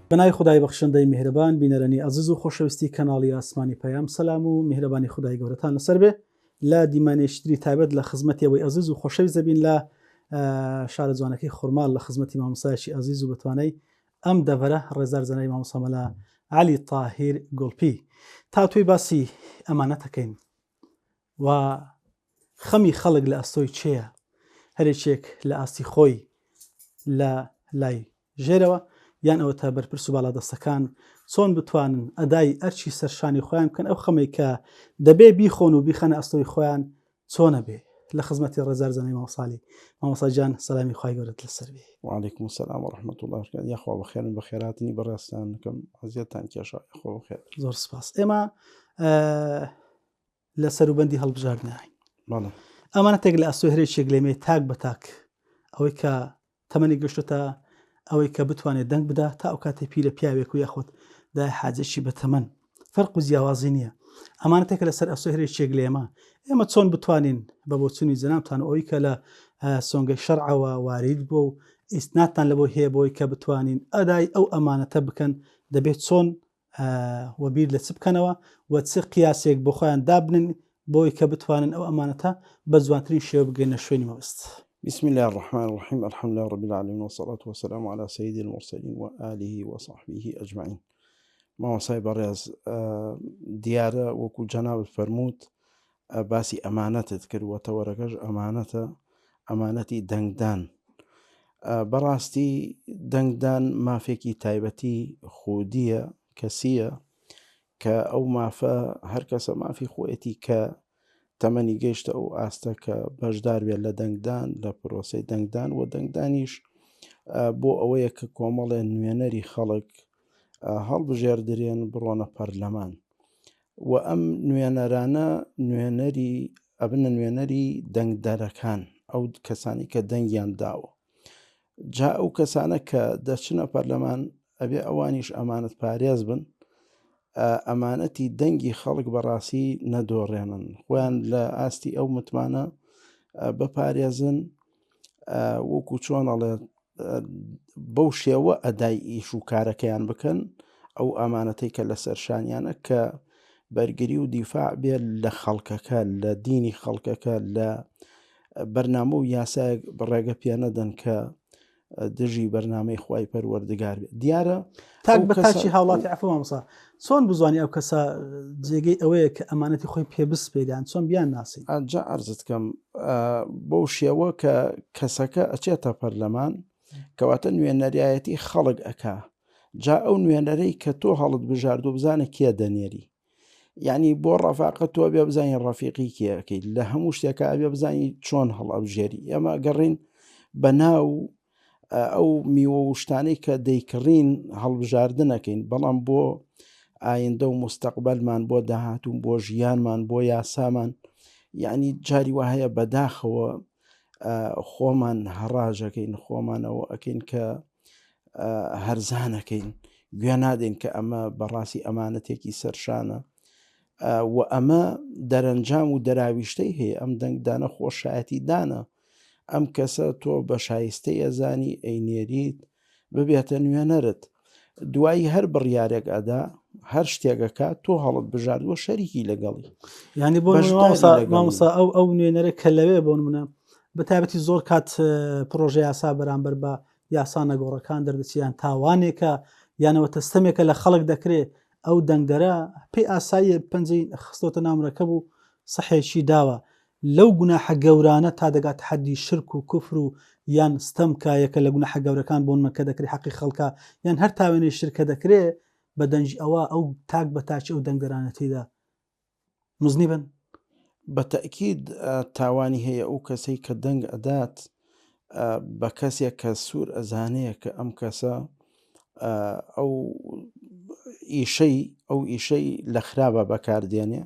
بەناوی خدای بەخشندەی میهرەبان بینەرانی عەزیز و خۆشەویستی کەناڵی ئاسمانی پەیام سەلام و میهرەبانی خدای گەورەتان لەسەر بێ. لە دیمانێشتری تایبەت لە خزمەتی ئەوەی عەزیز و خۆشەویست دەبین لە شارە جوانەکەی خورمال لە خزمەتی مامۆستایەکی عەزیز و بەتوانەی ئەم دەڤەرە ڕێزار زەنای مامۆستا مەلا عەلی تاهیر گوڵپی تا توی باسی ئەمانەتەکەین و خەمی خەڵک لە ئەستۆی چێە، هەرێکێک لە ئاستی خۆی لە لای ژێرەوە یان ئەوە تا بەرپرس و باڵادەستەکان چۆن بتوانن ئەدای ئەرچی سەرشانی خۆیان بکەن، ئەو خەمەی کە دەبێ بیخۆن و بیخەنە ئەستۆی خۆیان چۆنە بێ. لە خزمەتی ڕێزار زەنای مامۆستالی مامۆستا جان سەلامی خوای گەورەت لەسەر بێ. وعلیکم السلام ورحمة الله وبركاته. یاخوا بەخێرن بەخێراتنی بەڕاستانەکەم عەزیەتان کێشا خۆ بخێر. زۆر سپاس. ئێمە لە سەروبەندی هەڵبژاردنەوەین. بەڵێ ئەمانەتێک لە ئەستۆی هەرێکێک لێمێ تاک بە تاک ئەوەی کە تەمەنی گەشتوتە ئەوەی کە بتوانێت دەنگ بدا تا ئەو کاتێ پیرە پیاوێک و یاخۆت دای حاجەشی بە تەمەن فەرق و جیاوازی نییە. ئەمانەتێکە لەسەر ئەستۆی هەرێکێک لێمە ئێمە چۆن بتوانین بە بۆچوونی جەنابتان ئەوەی کە لە سۆنگەی شەرعەوە وارد بووە و ئیسنادتان لە بۆ هەیە بۆی کە بتوانین ئەدای ئەو ئەمانەتە بکەن، دەبێت چۆن وەبیر لە چ بکەنەوە و چ قیاسێک بۆ خۆیان دابنن بۆی کە بتوانن ئەو ئەمانەتە بە جوانترین شێوە بگەینە شوێنی مەبەست. بسم الله الرحمن الرحيم. الحمد لله رب العالمين والصلاة والسلام على سيد المرسلين وآله وصحبه أجمعين. مامۆستای بەڕێز دیارە وەکو جەنابت فەرمووت باسی ئەمانەتت کردووەتە وەرەکەش ئەمانەتە، ئەمانەتی دەنگدان. بەڕاستی دەنگدان مافێکی تایبەتی خودیە کەسیە کە ئەو مافە هەر کەسە مافی خۆیەتی کە تەمەنی گەیشتە ئەو ئاستە کە بەشدار بێت لە دەنگدان لە پرۆسەی دەنگدان و دەنگدانیش بۆ ئەوەیە کە کۆمەڵێ نوێنەری خەڵک هەڵبژێردرێن بڕۆنە پەرلەمان و ئەم نوێنەرانە ئەبنە نوێنەری دەنگدەرەکان، ئەو کەسانی کە دەنگیان داوە. جا ئەو کەسانە کە دەچنە پەرلەمان ئەبێ ئەوانیش ئەمانەت پارێز بن، ئەمانەتی دەنگی خەڵک بەڕاستی نەدۆڕێنن، خۆیان لە ئاستی ئەو متمانە بپارێزن وەکو چۆنەڵێ بەو شێوە ئەدای ئیش و کارەکەیان بکەن ئەو ئەمانەتەی کە لە سەرشانیانە کە بەرگری و دیفاع بێت لە خەڵکەکە، لە دینی خەڵکەکە، لە بەرنامە و یاسایەک بڕێگە پێ نەدەن کە دژی بەرنامەی خوای پەروەردگار بێت. دیارە تاک بە تاچی هاوڵاتی عەفو مامۆستا چۆن بزوانی ئەو کەسە جێگەی ئەوەیە کە ئەمانەتی خۆی پێبست پێدان چۆن بیان ناسی؟ جا عەرزت کەم بەو شێوە کە کەسەکە ئەچێتە پەرلەمان کەواتە نوێنەریایەتی خەڵک ئەکا، جا ئەو نوێنەرەی کە تۆ هەڵت بژاردو بزانە کێ دەنێری، یعنی بۆ ڕەفاقەت تۆ بێ بزانین ڕەفیقی کێەکەی، لە هەموو شتێکە ئەبێ بزانی چۆن هەڵەبژێری. ئێمە گەڕین بە ناو ئەو میوە وشتانەی کە دەیکڕین هەڵبژاردنەکەین، بەڵام بۆ ئایندە و مستەقبەلمان، بۆ داهاتوون، بۆ ژیانمان، بۆ یاسامان، یعنی جاری وهەیە بەداخەوە خۆمان هەڕاژەکەین، خۆمانەوە ئەکەین کە هەرزانەکەین، گوێ نادەین کە ئەمە بەڕاستی ئەمانەتێکی سەرشانە و ئەمە دەرەنجام و دەراویشتەی هەیە. ئەم دەنگدانە خۆشایەتی دانە، ئەم کەسە تۆ بە شایستەی ئەزانی ئەینێریت ببێتە نوێنەرت، دوایی هەر بڕیارێک ئەدا هەر شتێکەکە تۆ هەڵت بژاردووە شەریکی لەگەڵی. یعنی بۆ مامۆستا ئەو نوێنەرە کە لەوێ بۆ نمونە بە تایبەتی زۆر کات پرۆژە یاسا بەرامبەر بە یاسا نەگۆڕەکان دەردەچیان تاوانێکە یانەوە تەستەمێکە لە خەڵک دەکرێت، ئەو دەنگدەرە پێی ئاساییە پەنجەی خستۆتە نامڕەکە بوو سەحێکی داوە لەو گوناحە گەورانە تا دەگات حەدی شرک و کوفر و یان ستەم کایەکە لە گوناحە گەورەکان بۆ نمەکە دەکرێت حەقی خەڵکە یان هەر تاوێنەی شرکە دەکرێت بە دەنج ئەوە ئەو تاک بە تاچی ئەو دەنگدەرانە تێدا مزنی بن. بە تەئکید تاوانی هەیە ئەو کەسەی کە دەنگ ئەدات بە کەسێک کە سوور ئەزانەیە کە ئەم کەسە ئەو ئیشەی لە خراپە بەکاردێنێ،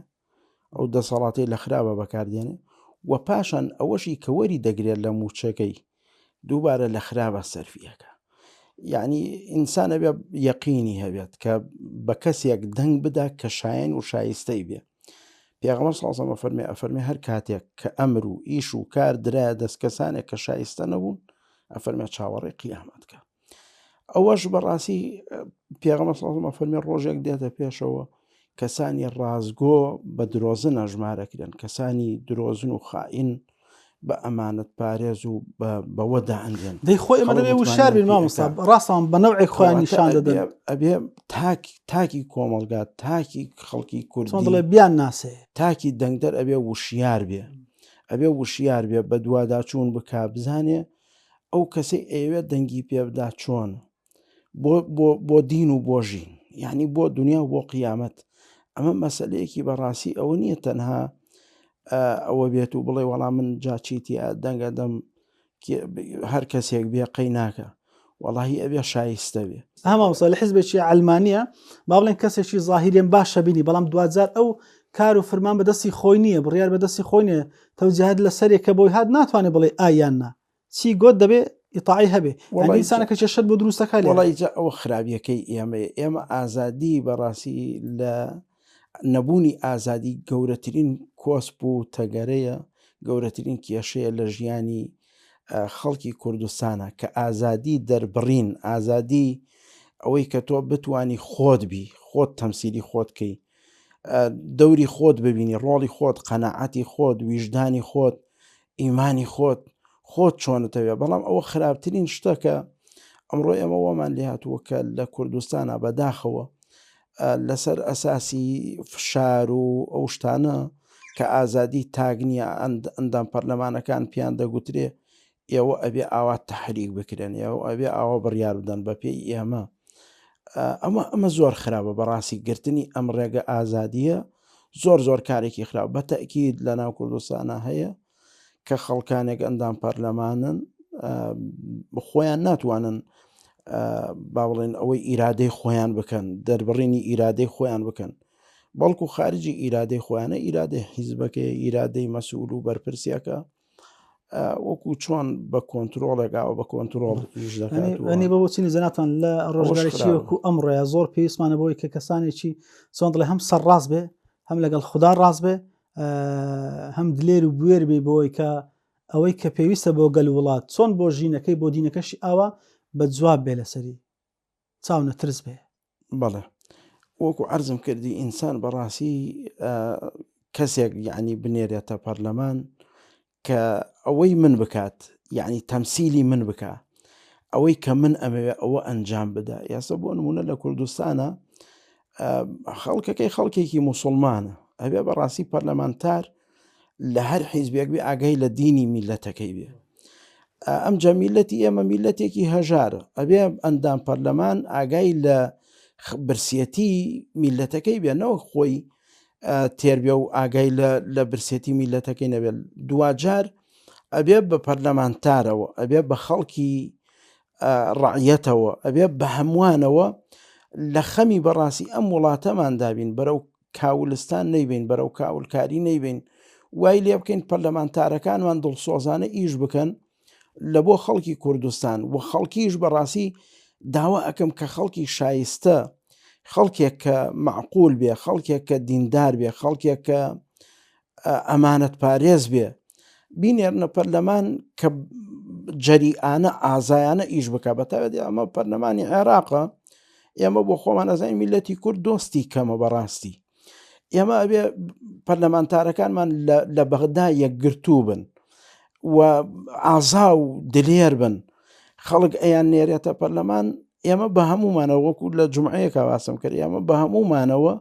ئەو دەسەڵاتی لە خراپە بەکاردێنێ و پاشان ئەوەشی کە وەری دەگرێت لە موچەکەی دووبارە لە خراپە سەرفیەکە. یعنی ئینسانە بێ یەقینی هەبێت کە بە کەسێک دەنگ بدا کە شایەن و شایستەی بێ. پێغەمبەر صلی الله علیه و سلم ئەفەرمێ هەر کاتێک کە ئەمر و ئیش و کار درایە دەست کەسانێک کە شایستە نەبوون، ئەفەرمێ چاوەڕێی قیامەتکە. ئەوەش بەڕاستی پێغەمبەر صلی الله علیه و سلم فەرمی ڕۆژێک دێتە پێشەوە کەسانی ڕازگۆ بە درۆزن ئەژمارەکرێن، کەسانی درۆزن و خائین بە ئەمانەت پارێز و بەوەدا ئەنجێن دەی خۆی ئەمە دەبێ وشار بین مامۆستا ڕاستەوان بە نەوعێک خۆیان نیشان دەدەن ئەبێ تاکی کۆمەڵگات تاکی خەڵکی چۆن کوردی دڵێ بیان ناسێ تاکی دەنگدەر ئەبێ وشیار بێ ئەبێ وشیار بێ بە دوواداچوون بکا بزانێ ئەو کەسەی ئەوێ دەنگی پێ بدا چۆن بۆ دین و بۆ ژین یعنی بۆ دنیا و بۆ قیامەت. ئەمە مەسەلەیەکی بەڕاستی ئەوە نییە تەنها ئەوە بێت و بڵێ وەڵام من جاچیتی دەنگە دەم هەر کەسێک بێ قەی ناکە وەڵاهی ئەبێ شایستە بێ. هەماوسا لە حیزبێکی ئەلمانیە با بڵێن کەسێکی زاهیرێن باشە بینی بەڵام دوجار ئەو کار و فرمان بەدەستی خۆی نییە بڕیار بەدەستی خۆی نیە تەوجیهات لەسەرێکە بۆی هات ناتوانێت بڵێ ئایان نا چی گۆت دەبێ ئیطاعی هەبێ ئینسانەکە چێشت بۆ دروستەکە وەڵی ئەوە خراپیەکەی ئێمە ئازادی بەڕاستی لە نەبوونی ئازادی گەورەترین کۆسپ و تەگەرەیە گەورەترین کێشەیە لە ژیانی خەڵکی کوردستانە کە ئازادی دەربڕین ئازادی ئەوەی کە تۆ بتانی خۆت بی خۆت تەمسیلی خۆتکەی دەوری خۆت ببینی ڕۆڵی خۆت قەناعەتی خۆت ویژدانی خۆت ئیمانی خۆت چۆنتەوێ بەڵام ئەوە خراپترین شتەکە ئەمڕۆ ئێمە وەمان لێ هاتووە کە لە کوردستانە بەداخەوە لەسەر ئەساسی فشار و ئەو شتانە کە ئازادی تاگنیە ئەندام پەرلەمانەکان پیان دەگوترێ ئێوە ئەبێ ئاوا تەحریک بکرێن ئێوە ئەبێ ئاوا بڕیار بدەن بە پێی ئێمە ئەمە زۆر خراپە بەڕاستی گرتنی ئەم ڕێگە ئازادیە زۆر کارێکی خراپ بە تەئکید لە ناو کوردستانە هەیە کە خەڵکانێک ئەندام پەرلەمانن خۆیان ناتوانن با بڵێن ئەوەی ئیرادەی خۆیان بکەن دەربڕینی ئیرادەی خۆیان بکەن بەڵکو خارجی ئیرادەی خۆیانە ئیرادەی حیزبەکە ئیرادەی مەسئول و بەرپرسیەکە وەکو چۆن بە کۆنتترۆڵێکاوە بە کۆنتترۆڵ ئەنی بە بۆچینی زەناتان لە ڕۆژگارێکی وەکو ئەمڕۆیە زۆر پێویستمانە بۆی کە کەسانێکی چۆن دڵێ هەم سەرڕاست بێ هەم لەگەڵ خوددا ڕاست بێ هەم دلێر و بوێر بێ بۆی کە ئەوەی کە پێویستە بۆ گەل وڵات چۆن بۆ ژینەکەی بۆ دینەکەشی ئاوا بە جواب بێ لەسەری چاو نەترس بێ. بەڵێ وەکو عەرزم کردی ئینسان بەڕاستی کەسێک یعنی بنێرێتە پەرلەمان کە ئەوەی من بکات یعنی تەمسیلی من بکە ئەوەی کە من ئەمەوێ ئەوە ئەنجام بدە. یاسە بۆ نمونە لە کوردستانە خەڵکەکەی خەڵکێکی موسڵمانە ئەبێ بەڕاستی پەرلەمانتار لە هەر حیزبێک بێ ئاگای لە دینی میلەتەکەی بێ. ئەم جەمیلەتی ئێمە میلەتێکی هەژارە ئەبێ ئەندام پەرلەمان ئاگای لە برسێتی میلەتەکەی بێنەوە خۆی تێربێ و ئاگای لە برسێتی میلەتەکەی نەبێت. دوجار ئەبێ بە پەرلەمانتارەوە ئەبێ بە خەڵکی ڕعیەتەوە ئەبێ بە هەمووانەوە لە خەمی بەڕاستی ئەم وڵاتەمان دابین بەرەو کاولستان نەیبین بەرەو کاولکاری نەیبین وای لێ بکەین پەرلەمانتارەکانمان دڵسۆزانە ئیش بکەن لە بۆ خەڵکی کوردستان و خەڵکیش بەڕاستی داوا ئەکەم کە خەڵکی شایستە خەڵکێک کە معقول بێ خەڵکێک کە دیندار بێ خەڵکێک کە ئەمانەت پارێز بێ بینێرنە پەرلەمان کە جەریئانە ئازایانە ئیش بکە بەتاوێت ئەمە پەرلەمانی عێراقە ئێمە بۆ خۆمان ئەزانین میلەتی کورد دۆستی کەمە بەڕاستی ئێمە ئەبێ پەرلەمانتارەکانمان لە بەغدا یەکگرتوو بن و ئازا و دلێر بن خەڵک ئەیان نێرێتە پەرلەمان ئێمە بە هەمومانەوە وەکو لە جومعەیەکە باسم کرد ئێمە بە هەمومانەوە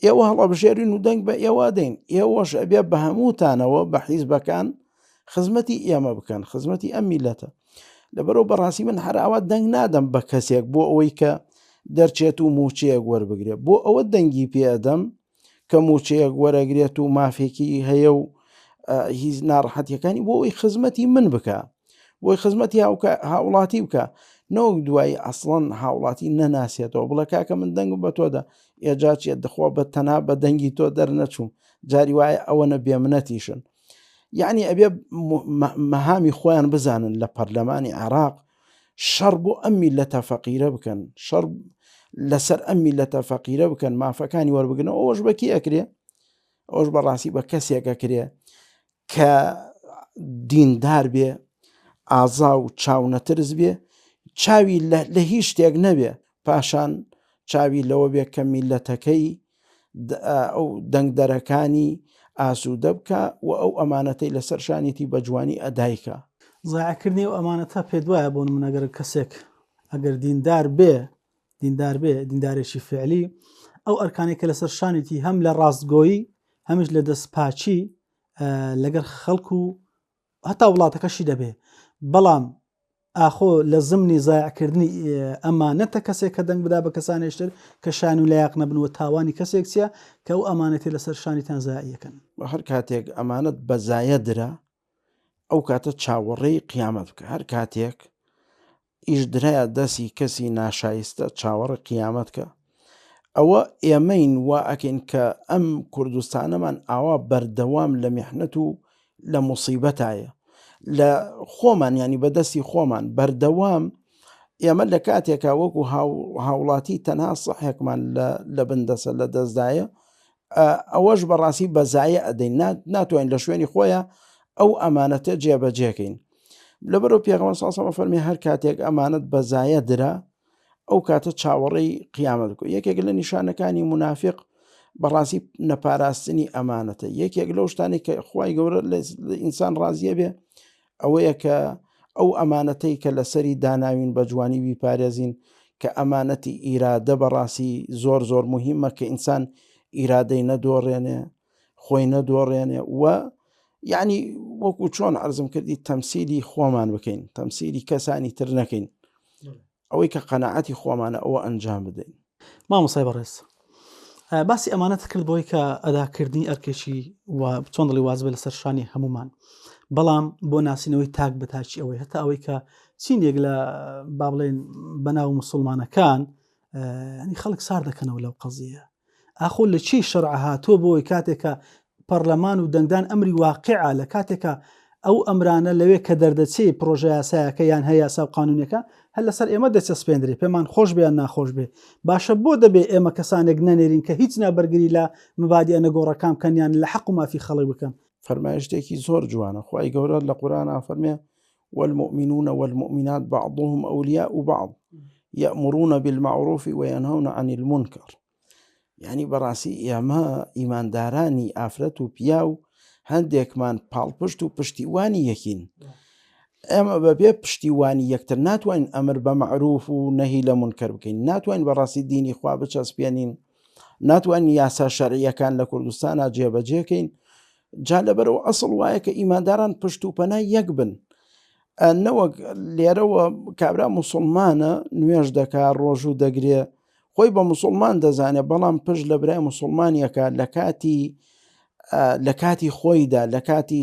ئێوە هەڵەبژێرین و دەنگ بە ئێوە دەین ئێوەش ئەبێ بە هەمووتانەوە بە حیزبەکان خزمەتی ئێمە بکەن خزمەتی ئەم میلەتە. لەبەرەوە بەڕاستی من هەراوە دەنگ نادەم بە کەسێک بۆ ئەوەی کە دەرچێت و موچەیەک وەربگرێت بۆ ئەوە دەنگی پێدەم کە موچەیەک وەرەگرێت و مافێکی هەیە و هیچ ناڕەحەتیەکانی بۆ ئەوی خزمەتی من بکە بۆی خزمەتی هاوڵاتی بکە نەوەک دوایی ئەسڵەن هاوڵاتی نەناسێتەوە بڵێ کاکە من دەنگم بە تۆدا ئێجاچێت دەخوا بە تەنا بە دەنگی تۆ دەرنەچوم جاری وایە ئەوە نەبێمنەتیشن یعنی ئەبێ مەهامی خۆیان بزانن لە پەرلەمانی عێراق شەڕ بۆ ئەم میلەتە فەقیرە بکەن شەڕ لەسەر ئەم میلەتە فەقیرە بکەن مافەکانی وەربگرنەوە ئەوەش بە کی ئەکرێ ئەوەش بەڕاستی بە کەسێک ئەکرێ کە دیندار بێ ئازا و چاو نەترس بێ چاوی لە هیچ شتێک نەبێ پاشان چاوی لەوە بێ کە میلەتەکەی ئەو دەنگدەرەکانی ئاسوودە بکە و ئەو ئەمانەتەی لەسەر شانێتی بە جوانی ئەدایکە. زایعکردنی و ئەمانەتە پێت وایە بۆ منەگەر کەسێک ئەگەر دیندار بێ دیندارێکی فعلی ئەو ئەرکانێک کە لەسەر شانێتی هەم لە ڕاستگۆیی هەمیش لە دەستپاچی لەگەر خەڵکو و هەتا وڵاتەکەشی دەبێ بەڵام ئاخۆ لە زمنی زایعکردنی ئەمانەتە کەسێک کە دەنگ بدا بە کەسانێشتر کە شان و لایەق نەبنەوە تاوانی کەسێک چیە کە ئەو ئەمانەتی لەسەر شانیتان زایعەکەن. هەر کاتێک ئەمانەت بەزایە درا ئەو کاتە چاوەڕێی قیامەت بکە. هەر کاتێک ئیش درایە دەستی کەسی ناشایستە چاوەڕە قیامەتکە. ئەوە ئێمەین وا ئەکەین کە ئەم کوردستانەمان ئاوا بەردەوام لە میحنەت و لە موسیبەتایە لە خۆمان ینی بەدەستی خۆمان بەردەوام ئێمە لە کاتێکا وەکو هاوڵاتی تەنها سەحێکمان لە بندەسە لە دەستدایە ئەوەش بەڕاستی بەزایە ئەدەین ناتوانین لە شوێنی خۆیە ئەو ئەمانەتە جێبەجێکەین. لەبەرەوە پێغەمبەر صلی الله علیه و سلم فەرمی هەر کاتێک ئەمانەت بەزایە درا ئەو کاتە چاوەڕێی قیامەت بکە. یەکێک لە نیشانەکانی منافق بەڕاستی نەپاراستنی ئەمانەتە. یەکێک لەو شتانی کە خوای گەورە لە ئینسان ڕازیە بێ ئەوەیە کە ئەو ئەمانەتەی کە لەسەری داناوین بە جوانی بیپارێزین کە ئەمانەتی ئیرادە بەڕاستی زۆر زۆر مهمە کە ئینسان ئیرادەی نەدۆڕێنێ خۆی نەدۆڕێنێ و یعنی وەکو چۆن عەرزم کردی تەمسیلی خۆمان بکەین تەمسیلی کەسانی تر نەکەین ئەوەی کە قەناعەتی خۆمانە ئەوە ئەنجام بدەین. مامۆستای بەڕێز باسی ئەمانەت کرد بۆی کە ئەداکردنی ئەرکێکی و چۆن دڵی واز بێ لەسەر شانی هەمومان بەڵام بۆ ناسینەوەی تاک بەتاچی ئەوەی هەتا ئەوەی کە چینێک لە با بڵێن بەناو مسلمانەکان ینی خەڵک سار دەکەنەوە لەو قەزیە ئاخۆ لە چی شەرع هاتووە بۆی کاتێکە پەرلەمان و دەنگدان ئەمری واقعە لە کاتێکە ئەو ئەمرانە لەوێ کە دەردەچی پرۆژە یاسایەکە یان هەیە یاسا و قانونیەکە هەر لەسەر ئێمە دەچەسپێندرێ پێمان خۆش بێ یان ناخۆش بێ باشە بۆ دەبێ ئێمە کەسانێک نەنێرین کە هیچ نابەرگری لە مبادیە نەگۆڕەکان بکەن لە حەق و مافی خەڵک بکەن. فەرمایشتێکی زۆر جوانە خوای گەورە لە قورئانە فەرمێ والمؤمنون والمؤمنات بعضهم أولياء بعض يأمرون بالمعروف وينهون عن المنكر. یعنی بەڕاستی ئێمە ئیماندارانی ئافرەت و پیا و هەندێکمان پاڵپشت و پشتیوانی یەکین. ئێمە بەبێ پشتیوانی یەکتر ناتوانین ئەمر بە معروف و نەهی لە منکەر بکەین ناتوانین بەڕاستی دینی خوا بچەسپێنین ناتوانین یاسا شەرعیەکان لە کوردستانە جێبەجێکەین. جا لەبەرەوە ئەسڵ وایە کە ئیمانداران پشت و پەنای یەک بن نەوەک لێرەوە کابرا مسلمانە نوێژ دەکا ڕۆژ و دەگرێ خۆی بە مسلمان دەزانێت بەڵام پشت لە برای مسلمانیەکە لە کاتی خۆیدا لە کاتی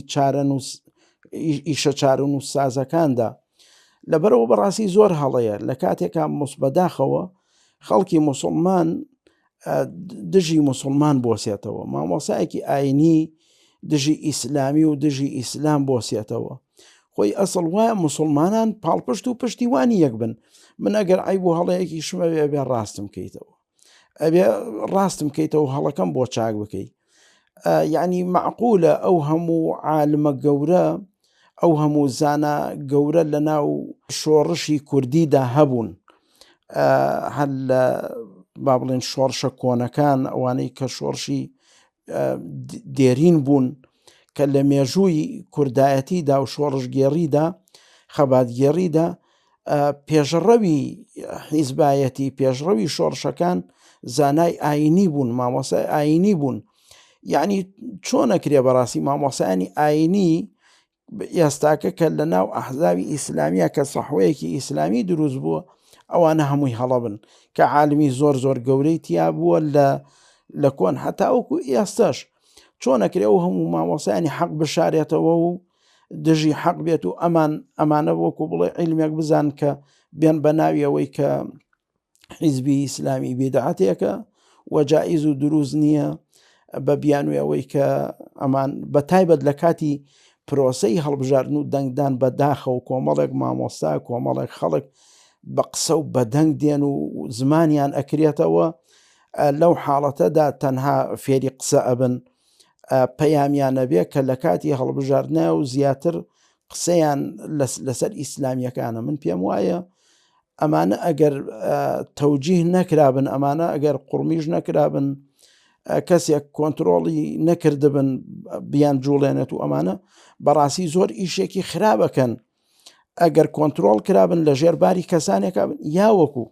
ئیشە چارن و سازەکاندا لەبەرەوە بەڕاستی زۆر هەڵەیە لە کاتێکا بەداخەوە خەڵکی مسلمان دژی مسلمان بۆسێتەوە مامۆسایەکی ئاینی دژی ئیسلامی و دژی ئیسلام بۆسێتەوە خۆی ئەسڵ وایە مسلمانان پاڵپشت و پشتیوانی یەک بن. من ئەگەر ئایب و هەڵەیەکی شمە ئەبێ ڕاستم بکەیتەوە ئەبێ ڕاستم بکەیتەوە هەڵەکەم بۆ چاک بکەیت. یعنی معقولە ئەو هەموو عالمە گەورە ئەو هەموو زانە گەورە لە ناو شۆڕشی کوردیدا هەبوون هەر لە با بڵێن شۆڕشە کۆنەکان ئەوانەی کە شۆڕشی دێرین بوون کە لە مێژووی کوردایەتیدا و شۆڕشگێڕیدا خەباتگێڕیدا پێشڕەوی حیزبایەتی پێشڕەوی شۆڕشەکان زانای ئاینی بوون مامۆسای ئاینی بوون. یعنی چۆن ئەکرێ بەڕاستی مامۆسایانی ئاینی ئێستاکە کە لە ناو ئەحزابی ئیسلامیە کە سەحوەیەکی ئیسلامی دروست بووە ئەوانە هەمووی هەڵەبن کە عالمی زۆر زۆر گەورەی تیا بووە لە کۆن هەتا وەکو ئێستاش چۆن ئەکرێ و هەموو مامۆسایانی حەق بشارێتەوە و دژی حەق بێت و ئەمانە وەکو بڵێ عیلمێک بزان کە بێن بە ناوی ئەوەی کە حیزبی ئیسلامی بێدعەتێکە و جائز و دروست نییە بە بیانوی ئەوەی کە ئەمان بە تایبەت لە کاتی پرۆسەی هەڵبژاردن و دەنگدان بەداخە و کۆمەڵێک مامۆستا کۆمەڵێک خەڵک بە قسە و بە دەنگ دێن و زمانیان ئەکرێتەوە لەو حاڵەتەدا تەنها فێری قسە ئەبن پەیامیانە بێ کە لە کاتی هەڵبژاردنە و زیاتر قسەیان لەسەر ئیسلامیەکانە. من پێم وایە ئەمانە ئەگەر تەوجیه نەکرابن، ئەمانە ئەگەر قوڕمیش نەکرابن، کەسێک کۆنتترۆڵی نەکردبن بیان جوڵێنێت و ئەمانە بەڕاستی زۆر ئیشێکی خراپەکەن. ئەگەر کۆنتترۆل کرابن لە ژێرباری کەسانێکا بن، یاوەکو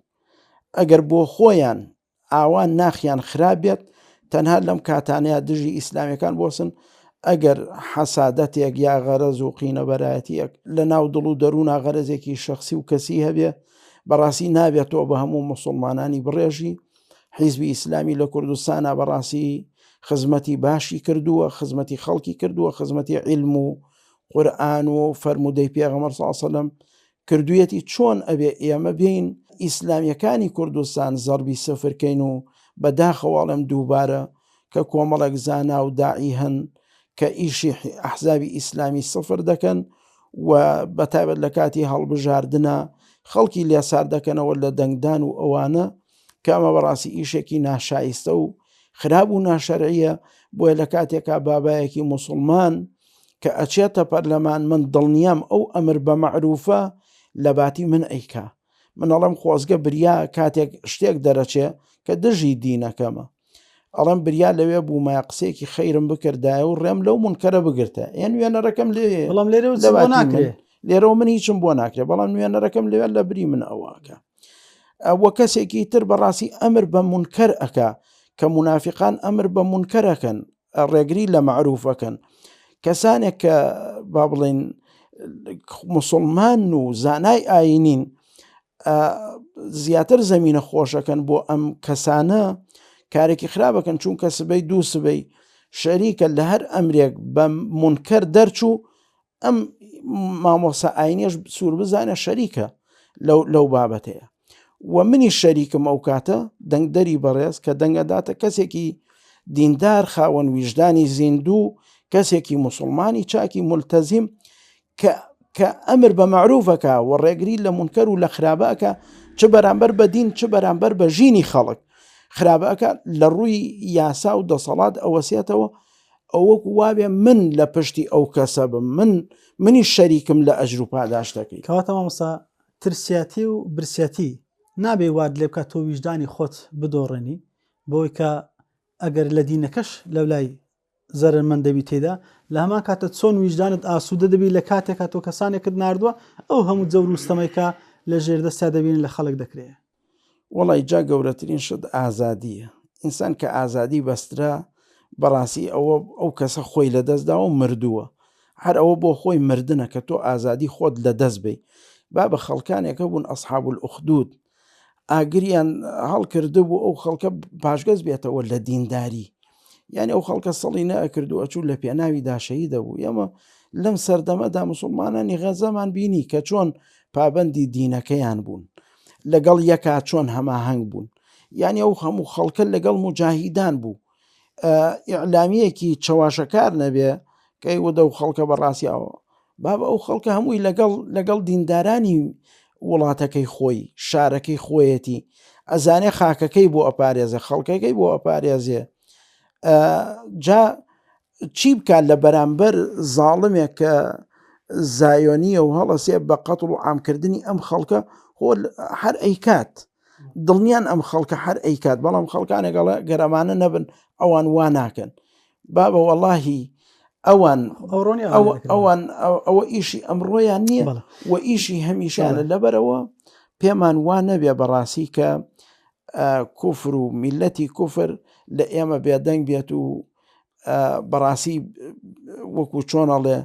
ئەگەر بۆ خۆیان ئاوان ناخیان خراپێت، تەنها لەم کاتانەیە دژی ئیسلامیەکان بۆسن. ئەگەر حەسادەتێک یا غەرەز و قینەبەرایەتیەک لە ناو دڵ و دەرونا غەرەزێکی شەخسی و کەسی هەبێ، بەڕاستی نابێتەوە بە هەموو مسلمانانی بڕێژی. حیزبی ئیسلامی لە کوردستانە بەڕاستی خزمەتی باشی کردووە، خزمەتی خەڵکی کردووە، خزمەتی عیلم و قورئان و فەرمودەی پێغەمبەر صلی الله علیه وسلم کردوویەتی. چۆن ئەبێ ئێمە بین ئیسلامیەکانی کوردستان زەربی سەفرکەین و بەداخەواڵم دووبارە کە کۆمەڵێک زانا و داعی هەن کە ئیشی ئەحزابی ئیسلامی سفر دەکەن و بەتایبەت لە کاتی هەڵبژاردنە خەڵکی لێسار دەکەنەوە لە دەنگدان و ئەوانە، کە ئەمە بەڕاستی ئیشێکی ناشایستە و خراپ و ناشەرعیە. بۆیە لە کاتێکا بابایەکی موسڵمان کە ئەچێتە پەرلەمان، من دڵنیام ئەو ئەمر بە مەعروفە لە باتی من ئەیکا. من ئەڵێم خۆزگە بریا کاتێک شتێک دەرەچێ کە دژی دینەکەمە، ئەڵێم بریا لەوێ بوومایە قسەیەکی خەیرم بکردایە و ڕێم لەو منکەرە بگرتە. یان نوێنەرەکەم لێرەوە من هیچم بۆ ناکرێت، بەڵام نوێنەرەکەم لەوێ لە بری من ئەوواکە. وە کەسێکی تر بەڕاستی ئەمر بە منکەر ئەکا، کە منافقان ئەمر بە منکەرەکەن، ڕێگری لە معروفەکەن. کەسانێک کە با بڵێن مسلمان و زانای ئاینین زیاتر زەمینە خۆشەکەن بۆ ئەم کەسانە کارێکی خراپەکەن، چونکە سبەی دوو سبەی شەریکە لە هەر ئەمرێک بە منکەر دەرچوو، ئەم مامۆسا ئاینیش سوور بزانە شەریکە لەو بابەتەیە. و منی شەریکم ئەو کاتە دەنگدەری بەڕێز کە دەنگەداتە کەسێکی دیندار، خاوەن ویژدانی زیندوو، کەسێکی مسلمانی چاکی ملتەزیم کە ئەمر بە مەعروفەکە و ڕێگری لە منکەر و لە خراپەکە، چ بەرامبەر بە دین چ بەرامبەر بە ژینی خەڵک. خراپەکە لە ڕووی یاسا و دەسەڵات ئەوەسێتەوە، ئەوەک وابێ من لە پشتی ئەو کەسە بم، منی شەریکم لە ئەجر و پاداشتەکەی. کەواتە مامۆستا ترسیاتی و برسیاتی نابێ وارد لێ بکات تۆ ویژدانی خۆت بدۆڕێنی، بۆی کە ئەگەر لە دینەکەش لەولای زەرمەندەبی تێدا، لە هەمان کاتە چۆن ویژدانت ئاسوودە دەبی لە کاتێکا تۆ کەسانێکت ناردووە، ئەو هەموو جەوروستەمەیکە لە ژێردەستا دەبین لە خەڵک دەکرێت. وەڵی جا گەورەترین شت ئازادیە. ئینسان کە ئازادی بەسترا، بەڕاستی ئەو کەسە خۆی لە دەستدا و مردووە. هەر ئەوە بۆ خۆی مردنە کە تۆ ئازادی خۆت لە دەست بی. با بە خەڵکانێکە بوون ئەسحاب الأخدود، ئاگریان هەڵکردە بوو ئەو خەڵکە پاشگەز بێتەوە لە دینداری. یعنی ئەو خەڵکە سەڵی نەئەکردو ئەچوو لە پێناوی داشەیی دەبوو. ئێمە لەم سەردەمەدا مسلمانانی غەزەمان بینی کە چۆن پابەندی دینەکەیان بوون، لەگەڵ یەکا چۆن هەماهەنگ بوون. یعنی ئەو هەموو خەڵکە لەگەڵ موجاهیدان بوو. ئیعلامیەکی چەواشەکار نەبێ کە وەدە و خەڵکە بەڕاستیەوە بابە ئەو خەڵکە هەمووی لەگەڵ دیندارانی وڵاتەکەی خۆی، شارەکەی خۆیەتی، ئەزانێ خاکەکەی بۆ ئەپارێزێ، خەڵکەکەی بۆ ئەپارێزێ. جا چی بکات لە بەرامبەر زاڵمێک کە زایۆنیە و هەڵەسێ بە قەتڵ و عامکردنی ئەم خەڵکە هەر ئەیکات، دڵنیان ئەم خەڵکە هەر ئەیکات. بەڵام خەڵکانێکڵە گەرەمانە نەبن ئەوان وا ناکەن. بابە وەڵاهی ئەوە ئیشی ئەمڕۆیان نییە و ئیشی هەمیشانە. لەبەرەوە پێمان وا نەبێ بەڕاستی کە کوفر و میلەتی کوفر لە ئێمە بێدەنگ بێت و بەڕاستی وەکو چۆنەڵێ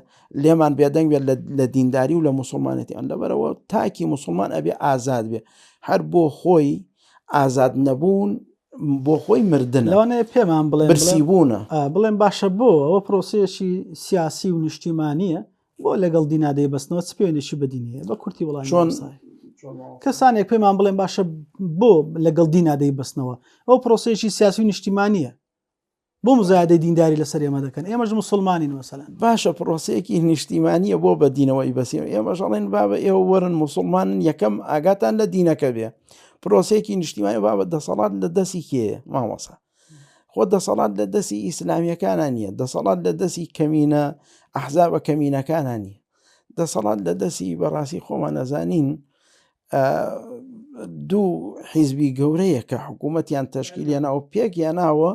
لێمان بێدەنگ بێت لە دینداری و لە مسلمانەتیان. لەبەرەوە تاکی مسلمان ئەبێ ئازاد بێ، هەر بۆ خۆی ئازاد نەبوون، بۆ خۆی مردنە، لەوانەیە پێمان بڵێن برسیبوونە، بڵێن باشە بۆ ئەوە پرۆسەیەکی سیاسی و نیشتیمانیە، بۆ لەگەڵ دینادەی بەستنەوە چ پەیوەندیشی بە دینیە بە کورتی وڵامی کەسانێک پێمان بڵێن باشە بۆ لەگەڵ دینادەی بەستنەوە، ئەو پرۆسەیەکی سیاسی و نیشتیمانیە، بۆ مزایدەی دینداری لەسەر ئێمە دەکەن، ئێمەش مسلمانین وەسەلەن. باشە پرۆسەیەکی نیشتیمانیە بۆ بە دینەوەی بەسیم، ئێمەش ئەڵێن بابە ئێوە وەرن مسلمانن یەکەم ئاگاتان لە دینەکە بێ. پرۆسەیەکی نیشتیمانی بابە دەسەڵات لە دەستی کێیە مامۆسا؟ خۆ دەسەڵات لە دەستی ئیسلامیەکانان نییە، دەسەڵات لە دەستی کەمینە ئەحزابە کەمینەکانان نییە، دەسەڵات لە دەستی بەڕاستی خۆمان نەزانین دوو حیزبی گەورەیە کە حکوومەتیان تەشکیلێناوە پێک یاناوە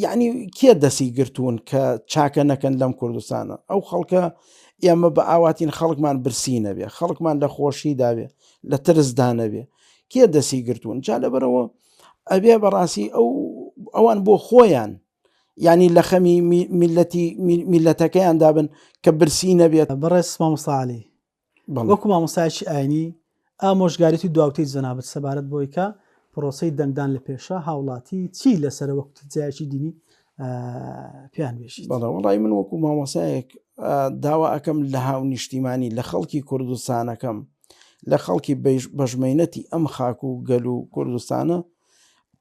یعنی کێ دەسی گرتوون کە چاکە نەکەن لەم کوردستانە ئەو خەڵکە ئێمە بە ئاواتین خەڵکمان برسی نەبێ خەڵکمان لە خۆشی داوێ لە ترسدا نەبێ کێ دەسی گرتوون جا لەبەرەوە ئەبێ بەڕاستی ئەوان بۆ خۆیان ینی لە خەمی میلەتەکەیان دابن کە برسی نەبێت. بەڕێز مامۆستا عەلی وەکو مامۆستایەکی ئاینی ئامۆژگاریەتی دواوتەی جەنابەت سەبارەت بۆی کە پرۆسەی دەنگدان لە پێشە هاوڵاتی چی لەسەر وەکوتجایکی دینی پیان بێژیت؟ بەڵێ وەڵی من وەکو مامۆسایەک داوا ئەەکەم لە هاو نیشتیمانی لە خەڵکی کوردستانەکەم لە خەڵکی بەژمەینەتی ئەم خاک و گەل و کوردستانە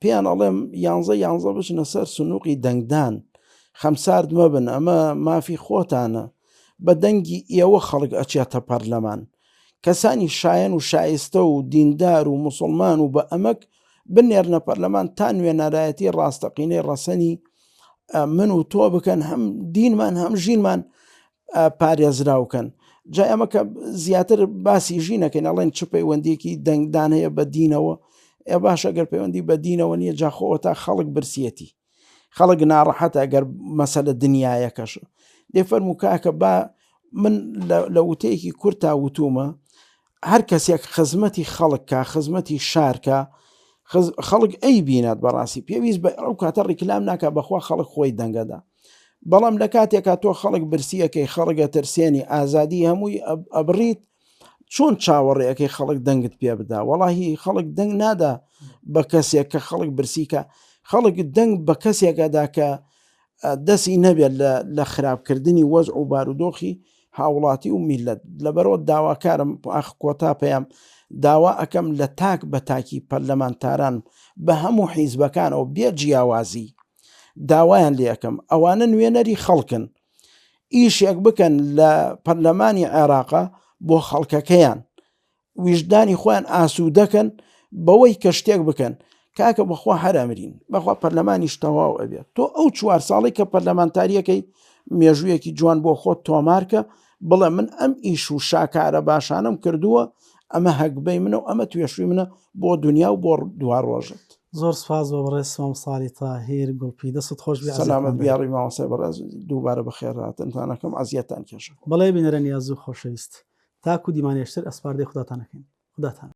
پێیان ئەڵێم 11 بچنە سەر سنووقی دەنگدان خەمسارد مەبن ئەمە مافی خۆتانە بە دەنگی ئێوە خەڵک ئەچێتە پەرلەمان کەسانی شایەن و شایستە و دیندار و موسڵمان و بە ئەمەک بنێرنە پەرلەمان تا نوێنەرایەتی ڕاستەقینەی ڕەسەنی من و تۆ بکەن هەم دینمان هەم ژینمان پارێزراوکەن. جا ئەمە کە زیاتر باسی ژینەکەین ئەڵێن چ پەیوەندێکی دەنگدان هەیە بە دینەوە باشە گەر پەیوەندی بە دینەوە نییە جاخۆوە تا خەڵک برسیەتی خەڵک ناڕەحەتە ئەگەر مەسەلە دنیایەکەشە لێ فەرموو کاکە با من لە وتەیەکی کورتا وتومە هەر کەسێک خزمەتی خەڵککە خزمەتی شارکە خەڵک ئەی بینات بەڕاستی پێویست بە ئەو کاتە ڕیکلام ناکە بەخوا خەڵک خۆی دەنگەدا بەڵام لە کاتێکا تۆ خەڵک برسیەکەی خەڵگە ترسێنی ئازادی هەمووی ئەبڕیت چۆن چاوەڕێەکەی خەڵک دەنگت پێ بدا وەڵاهی خەڵک دەنگ نادا بە کەسێک کە خەڵک برسیکە خەڵک دەنگ بە کەسێکەدا کە دەستی نەبێت لە خراپکردنی وەزع و بارودۆخی هاوڵاتی و میلەت لەبەرەوە داواکارم کۆتا پێیان داوا ئەەکەم لە تاک بە تاکی پەرلەمانتاران بە هەموو حیزبەکانەوە بێ جیاوازی داوایان لێ یەکەم ئەوانە نوێنەری خەڵکن ئیشێک بکەن لە پەرلەمانی عێراقا بۆ خەڵکەکەیان ویژدانی خۆیان ئاسوودەکەن بەوەی کە شتێک بکەن کاکە بەخوا هەرامرین بەخوا پەرلەمانیش تەواو ئەبێت تۆ ئەو 4 ساڵی کە پەرلەمانتاریەکەی مێژوویەکی جوان بۆ خۆت تۆمارکە بڵێ من ئەم ئیش و شاکارە باشانم کردووە ئەمە هەکبەی منە و ئەمە توێشوی منە بۆ دنیا و بۆ دوار ڕۆژت. زۆر سپاس بە بەڕێز مامۆستا تاهیر گوڵپی دەست خۆش بێ سەلامەت بیاڕی مامۆستای بەڕێز دووبارە بەخێرهاتنتانەکەم ئەزیەتتان کێشە. بەڵێ بینەرە نیاز و خۆشەویست تاکو دیمانێشتر ئەسپاردەی خوداتانەکەین خوداتان.